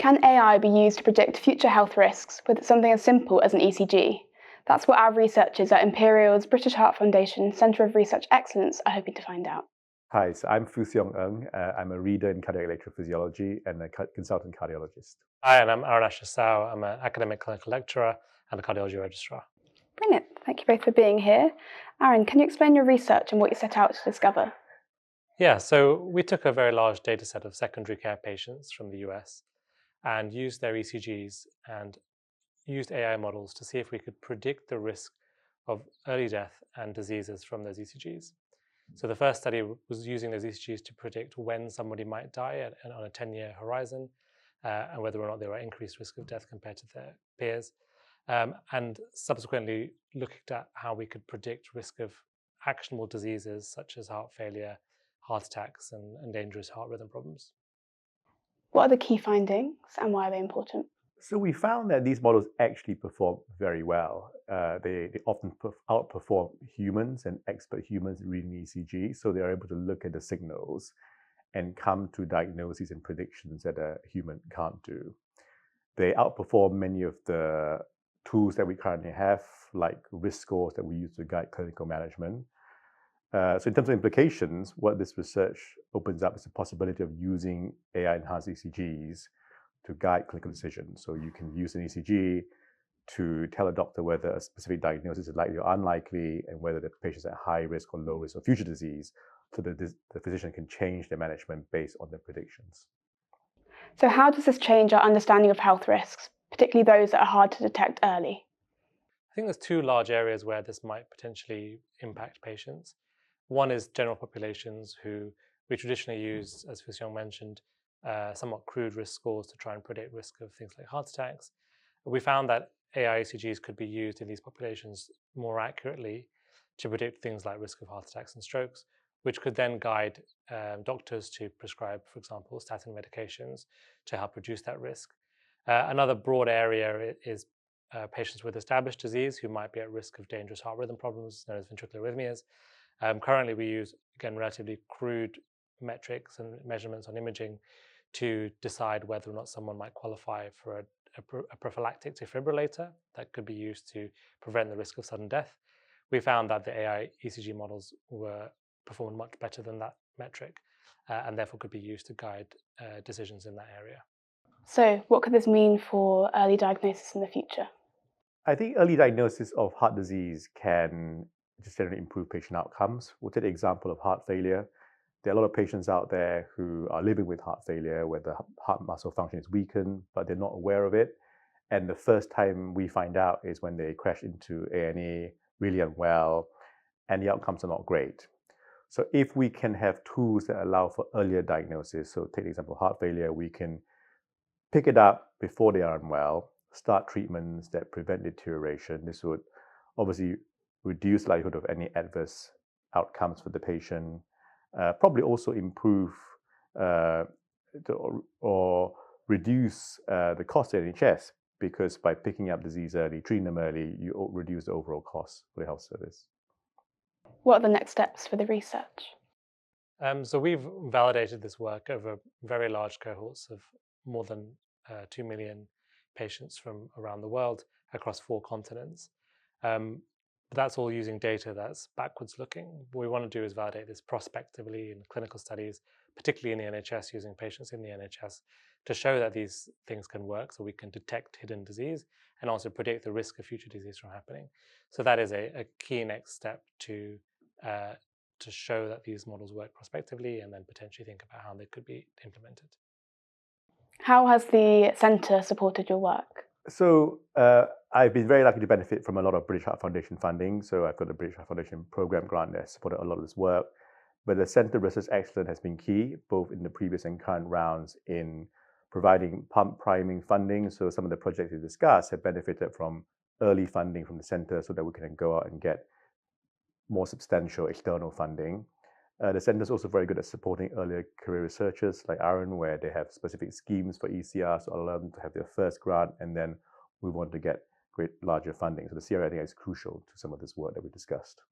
Can AI be used to predict future health risks with something as simple as an ECG? That's what our researchers at Imperial's British Heart Foundation Centre of Research Excellence are hoping to find out. Hi, so I'm Fu Siong Ng. I'm a reader in cardiac electrophysiology and a consultant cardiologist. Hi, and I'm Arun. I'm an academic clinical lecturer and a cardiology registrar. Brilliant. Thank you both for being here. Arun, can you explain your research and what you set out to discover? Yeah, so we took a very large data set of secondary care patients from the US and used their ECGs and used AI models to see if we could predict the risk of early death and diseases from those ECGs. So the first study was using those ECGs to predict when somebody might die on a 10-year horizon and whether or not they were at increased risk of death compared to their peers. And subsequently looked at how we could predict risk of actionable diseases such as heart failure, heart attacks, and dangerous heart rhythm problems. What are the key findings and why are they important? So we found that these models actually perform very well. They often outperform humans and expert humans reading ECG, so they're able to look at the signals and come to diagnoses and predictions that a human can't do. They outperform many of the tools that we currently have, like risk scores that we use to guide clinical management. So in terms of implications, what this research opens up is the possibility of using AI-enhanced ECGs to guide clinical decisions. So you can use an ECG to tell a doctor whether a specific diagnosis is likely or unlikely and whether the patient's at high risk or low risk of future disease, so that the physician can change their management based on their predictions. So how does this change our understanding of health risks, particularly those that are hard to detect early? I think there's two large areas where this might potentially impact patients. One is general populations who we traditionally use, as Fu Siong mentioned, somewhat crude risk scores to try and predict risk of things like heart attacks. We found that AI ECGs could be used in these populations more accurately to predict things like risk of heart attacks and strokes, which could then guide doctors to prescribe, for example, statin medications to help reduce that risk. Another broad area is patients with established disease who might be at risk of dangerous heart rhythm problems, known as ventricular arrhythmias. Currently, we use, again, relatively crude metrics and measurements on imaging to decide whether or not someone might qualify for a prophylactic defibrillator that could be used to prevent the risk of sudden death. We found that the AI ECG models performed much better than that metric and therefore could be used to guide decisions in that area. So what could this mean for early diagnosis in the future? I think early diagnosis of heart disease can just generally improve patient outcomes. We'll take the example of heart failure. There are a lot of patients out there who are living with heart failure where the heart muscle function is weakened, but they're not aware of it. And the first time we find out is when they crash into A&E, really unwell, and the outcomes are not great. So if we can have tools that allow for earlier diagnosis, so take the example of heart failure, we can pick it up before they are unwell, start treatments that prevent deterioration. This would obviously reduce the likelihood of any adverse outcomes for the patient, probably also improve or reduce the cost to NHS, because by picking up disease early, treating them early, you reduce the overall cost for the health service. What are the next steps for the research? So we've validated this work over very large cohorts of more than 2 million patients from around the world across 4 continents. But that's all using data that's backwards looking. What we want to do is validate this prospectively in clinical studies, particularly in the NHS, using patients in the NHS to show that these things can work, so we can detect hidden disease and also predict the risk of future disease from happening. So that is a key next step to show that these models work prospectively and then potentially think about how they could be implemented. How has the centre supported your work? So I've been very lucky to benefit from a lot of British Heart Foundation funding. So I've got a British Heart Foundation program grant that supported a lot of this work. But the Centre Research Excellence has been key, both in the previous and current rounds, in providing pump priming funding. So some of the projects we discussed have benefited from early funding from the centre so that we can go out and get more substantial external funding. The centre is also very good at supporting earlier career researchers like Arun, where they have specific schemes for ECR, so allow them to have their first grant and then move on to get larger funding. So the CRA, I think, is crucial to some of this work that we discussed.